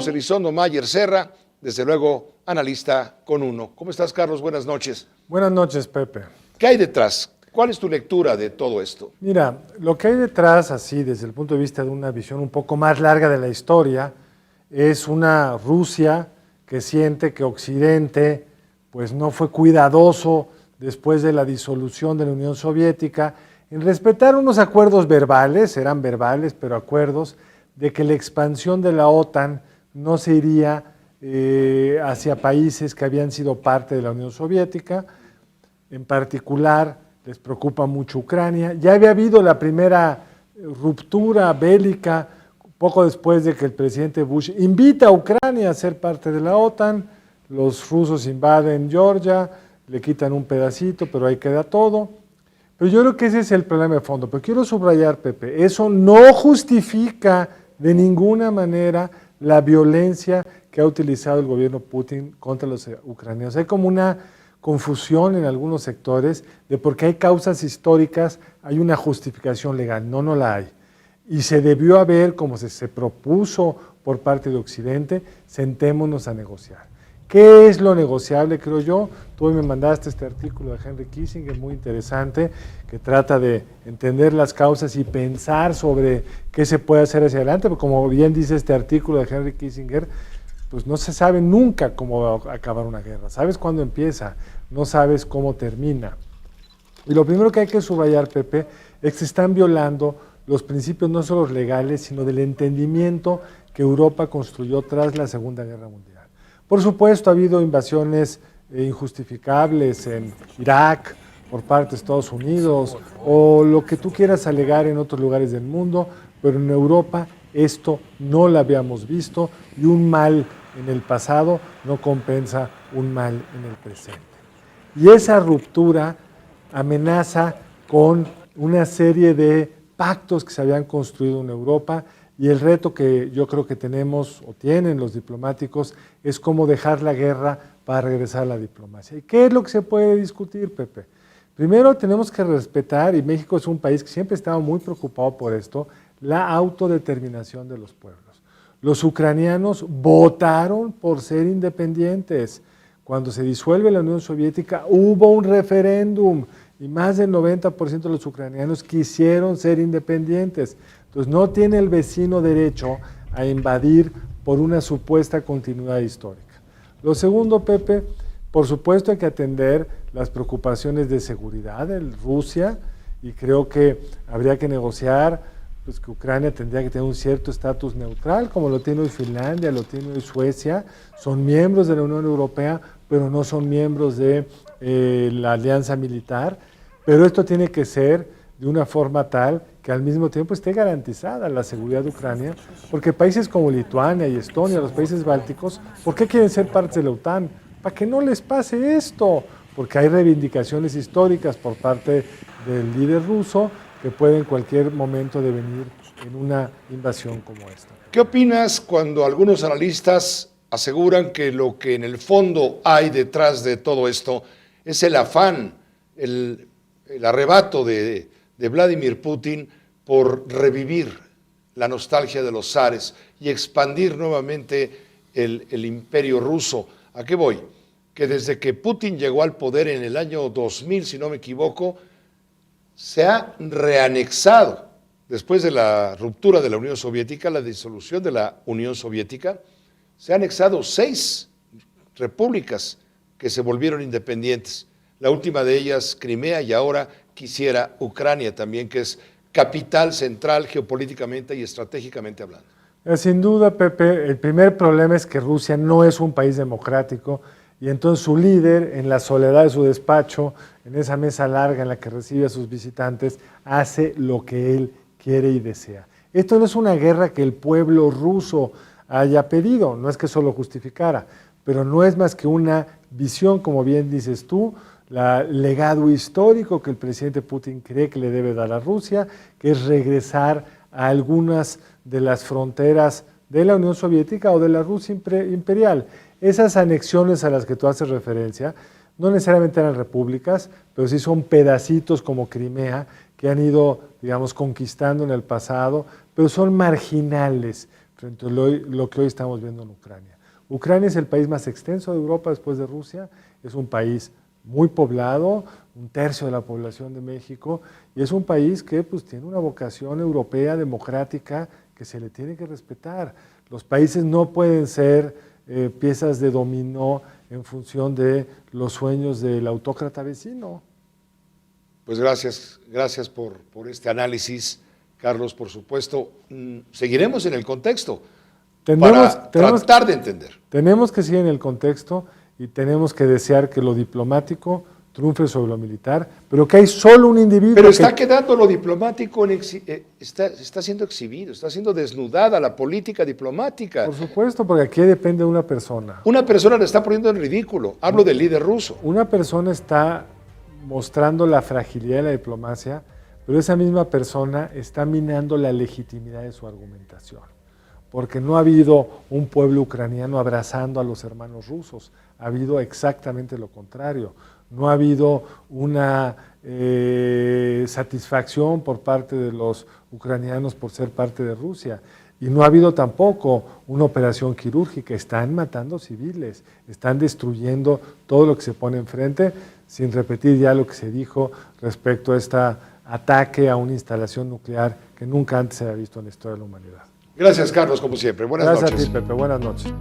Carlos Elizondo Mayer Serra, desde luego analista con uno. ¿Cómo estás, Carlos? Buenas noches. Buenas noches, Pepe. ¿Qué hay detrás? ¿Cuál es tu lectura de todo esto? Mira, lo que hay detrás, así desde el punto de vista de una visión un poco más larga de la historia, es una Rusia que siente que Occidente pues, no fue cuidadoso después de la disolución de la Unión Soviética en respetar unos acuerdos verbales, eran verbales, pero acuerdos, de que la expansión de la OTAN no se iría hacia países que habían sido parte de la Unión Soviética. En particular, les preocupa mucho Ucrania. Ya había habido la primera ruptura bélica poco después de que el presidente Bush invita a Ucrania a ser parte de la OTAN. Los rusos invaden Georgia, le quitan un pedacito, pero ahí queda todo. Pero yo creo que ese es el problema de fondo. Pero quiero subrayar, Pepe, eso no justifica de ninguna manera la violencia que ha utilizado el gobierno Putin contra los ucranianos. Hay como una confusión en algunos sectores de por qué hay causas históricas, hay una justificación legal. No, no la hay. Y se debió haber, como se propuso por parte de Occidente, sentémonos a negociar. ¿Qué es lo negociable, creo yo? Tú me mandaste este artículo de Henry Kissinger, muy interesante, que trata de entender las causas y pensar sobre qué se puede hacer hacia adelante, porque como bien dice este artículo de Henry Kissinger, pues no se sabe nunca cómo va a acabar una guerra. Sabes cuándo empieza, no sabes cómo termina. Y lo primero que hay que subrayar, Pepe, es que se están violando los principios no solo legales, sino del entendimiento que Europa construyó tras la Segunda Guerra Mundial. Por supuesto, ha habido invasiones injustificables en Irak por parte de Estados Unidos o lo que tú quieras alegar en otros lugares del mundo, pero en Europa esto no lo habíamos visto y un mal en el pasado no compensa un mal en el presente. Y esa ruptura amenaza con una serie de pactos que se habían construido en Europa. Y el reto que yo creo que tenemos o tienen los diplomáticos es cómo dejar la guerra para regresar a la diplomacia. ¿Y qué es lo que se puede discutir, Pepe? Primero tenemos que respetar, y México es un país que siempre estaba muy preocupado por esto, la autodeterminación de los pueblos. Los ucranianos votaron por ser independientes. Cuando se disuelve la Unión Soviética hubo un referéndum y más del 90% de los ucranianos quisieron ser independientes. Entonces no tiene el vecino derecho a invadir por una supuesta continuidad histórica. Lo segundo, Pepe, por supuesto hay que atender las preocupaciones de seguridad de Rusia y creo que habría que negociar pues, que Ucrania tendría que tener un cierto estatus neutral, como lo tiene hoy Finlandia, lo tiene hoy Suecia, son miembros de la Unión Europea, pero no son miembros de la alianza militar, pero esto tiene que ser de una forma tal que al mismo tiempo esté garantizada la seguridad de Ucrania, porque países como Lituania y Estonia, los países bálticos, ¿por qué quieren ser parte de la OTAN? Para que no les pase esto, porque hay reivindicaciones históricas por parte del líder ruso que puede en cualquier momento devenir en una invasión como esta. ¿Qué opinas cuando algunos analistas aseguran que lo que en el fondo hay detrás de todo esto es el afán, el arrebato de Vladimir Putin por revivir la nostalgia de los zares y expandir nuevamente el imperio ruso? ¿A qué voy? Que desde que Putin llegó al poder en el año 2000, si no me equivoco, se ha reanexado, después de la ruptura de la Unión Soviética, la disolución de la Unión Soviética, se han anexado 6 repúblicas que se volvieron independientes. La última de ellas, Crimea, y ahora quisiera Ucrania también, que es capital central geopolíticamente y estratégicamente hablando. Sin duda, Pepe, el primer problema es que Rusia no es un país democrático y entonces su líder, en la soledad de su despacho, en esa mesa larga en la que recibe a sus visitantes, hace lo que él quiere y desea. Esto no es una guerra que el pueblo ruso haya pedido, no es que eso lo justificara, pero no es más que una visión, como bien dices tú, el legado histórico que el presidente Putin cree que le debe dar a Rusia, que es regresar a algunas de las fronteras de la Unión Soviética o de la Rusia imperial. Esas anexiones a las que tú haces referencia no necesariamente eran repúblicas, pero sí son pedacitos como Crimea que han ido, digamos, conquistando en el pasado, pero son marginales frente a lo que hoy estamos viendo en Ucrania. Ucrania es el país más extenso de Europa después de Rusia, es un país muy poblado, 1/3 de la población de México, y es un país que pues, tiene una vocación europea, democrática, que se le tiene que respetar. Los países no pueden ser piezas de dominó en función de los sueños del autócrata vecino. Pues gracias por este análisis, Carlos, por supuesto. Seguiremos en el contexto para tratar de entender. Tenemos que seguir en el contexto y tenemos que desear que lo diplomático triunfe sobre lo militar, pero que hay solo un individuo. Pero está quedando lo diplomático, está siendo exhibido, está siendo desnudada la política diplomática. Por supuesto, porque aquí depende de una persona. Una persona le está poniendo en ridículo, hablo del líder ruso. Una persona está mostrando la fragilidad de la diplomacia, pero esa misma persona está minando la legitimidad de su argumentación. Porque no ha habido un pueblo ucraniano abrazando a los hermanos rusos, ha habido exactamente lo contrario. No ha habido una satisfacción por parte de los ucranianos por ser parte de Rusia. Y no ha habido tampoco una operación quirúrgica. Están matando civiles, están destruyendo todo lo que se pone enfrente, sin repetir ya lo que se dijo respecto a este ataque a una instalación nuclear que nunca antes se había visto en la historia de la humanidad. Gracias, Carlos, como siempre. Buenas noches. Gracias a ti, Pepe. Buenas noches.